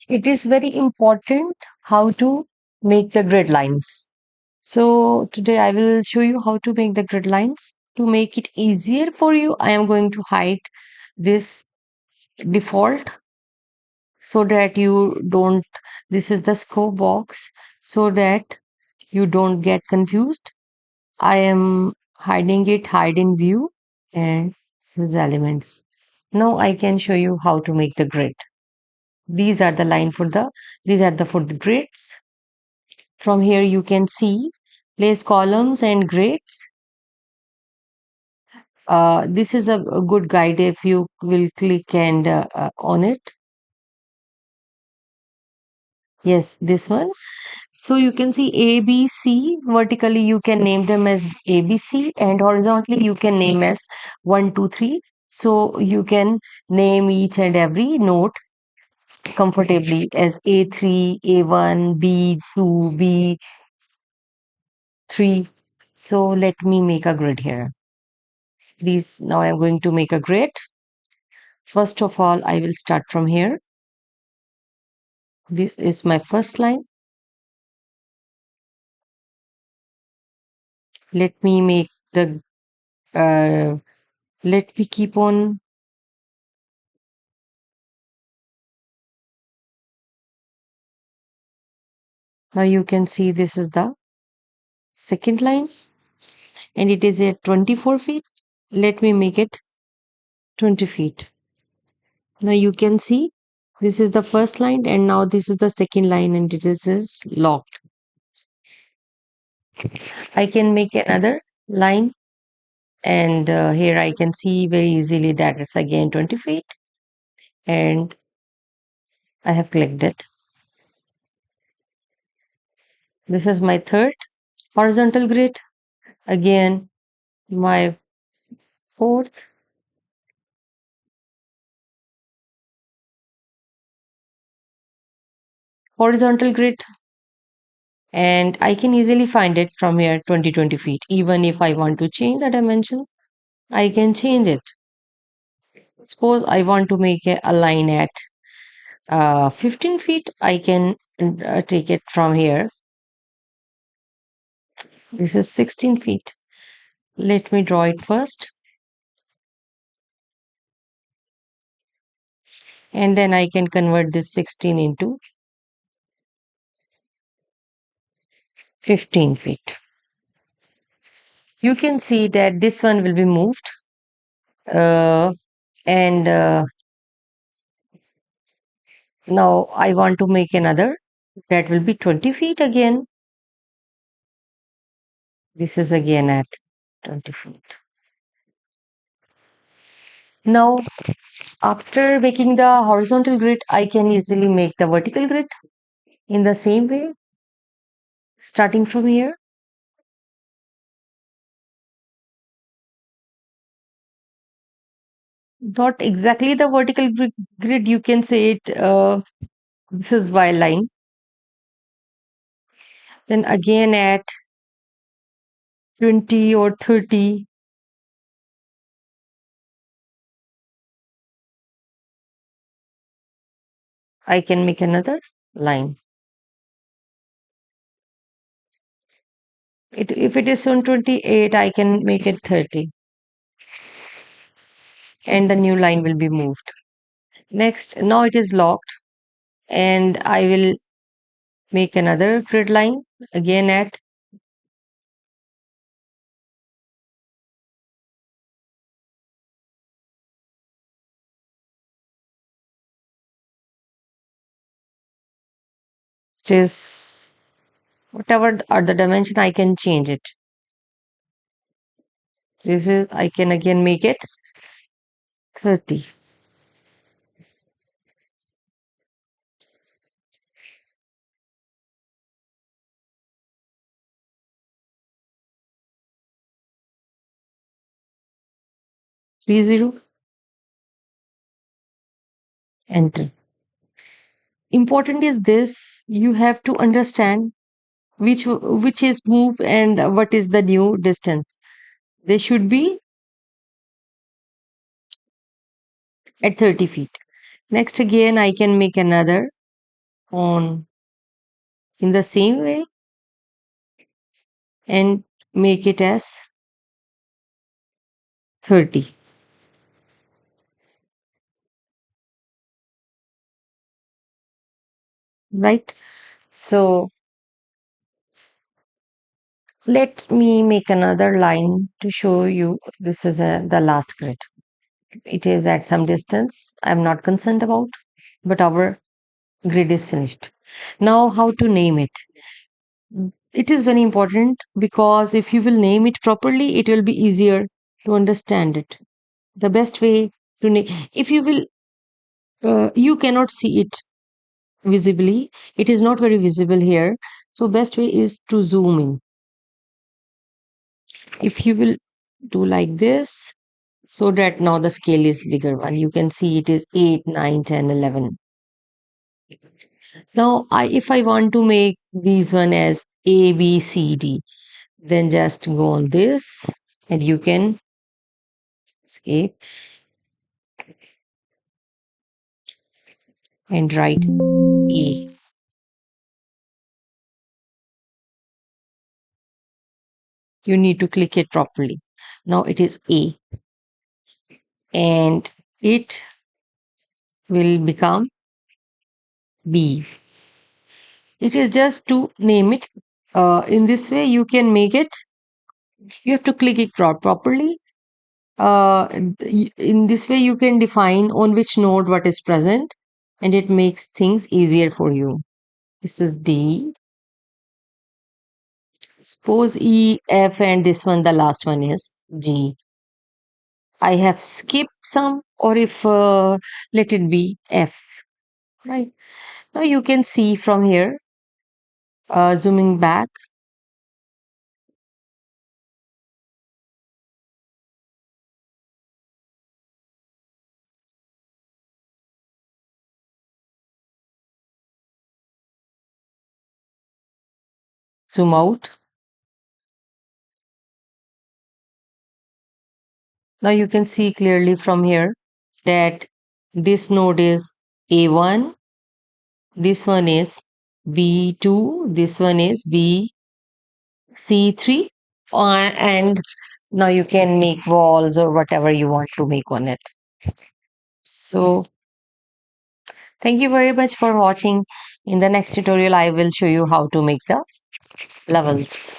It is very important how to make the grid lines. So today I will show you how to make the grid lines. To make it easier for you, I am going to hide this default so that you don't, this is the scope box, so that you don't get confused. I am hiding it, hide in view, and this is elements. Now I can show you how to make the grid. These are the line for the, these are the for the grids. From here you can see place columns and grids. This is a good guide if you will click and on it. Yes, this one. So you can see A, B, C. Vertically, you can name them as A, B, C, and horizontally, you can name as 1, 2, 3. So you can name each and every node comfortably as A3, A1, B2, B3. So let me make a grid here. Please, now I'm going to make a grid. First of all, I will start from here. This is my first line. Let me make the, uh, let me keep on. Now you can see this is the second line and it is at 24 feet. Let me make it 20 feet. Now you can see this is the first line and now this is the second line and is locked. I can make another line and here I can see very easily that it's again 20 feet and I have clicked it. This is my third horizontal grid. Again, my fourth horizontal grid. And I can easily find it from here 20 feet. Even if I want to change the dimension, I can change it. Suppose I want to make a line at 15 feet, I can take it from here. This is 16 feet. Let me draw it first. And then I can convert this 16 into 15 feet. You can see that this one will be moved. And now I want to make another that will be 20 feet again. This is again at 20 feet. Now, after making the horizontal grid, I can easily make the vertical grid in the same way, starting from here. Not exactly the vertical grid, you can say it, this is Y line. Then again at 20 or 30, I can make another line. If it is on 28, I can make it 30 and the new line will be moved. Next, now it is locked and I will make another grid line again at, which is whatever are the dimension, I can change it. This is, I can again make it 30. Three zero, enter. Important is this, you have to understand which is move and what is the new distance. They should be at 30 feet. Next again, I can make another. on in the same way and make it as 30, right? So let me make another line to show you this is the last grid. It is at some distance. I'm not concerned about, but our grid is finished. Now, how to name it? It is very important because if you will name it properly, it will be easier to understand it. The best way to name, if you will, you cannot see it visibly. It is not very visible here. So, best way is to zoom in. If you will do like this, so that now the scale is bigger one. You can see it is 8, 9, 10, 11. Now, if I want to make these one as A, B, C, D, then just go on this and you can escape and write A. You need to click it properly. Now it is A and it will become B. It is just to name it. In this way, you can make it. You have to click it properly. In this way, you can define on which node what is present, and it makes things easier for you. This is D. Suppose E, F, and this one, the last one is G. I have skipped some, or if let it be F, right? Now you can see from here, zooming back, zoom out. Now you can see clearly from here that this node is A1, this one is B2, this one is BC3, and now you can make walls or whatever you want to make on it. So thank you very much for watching. In the next tutorial, I will show you how to make the levels.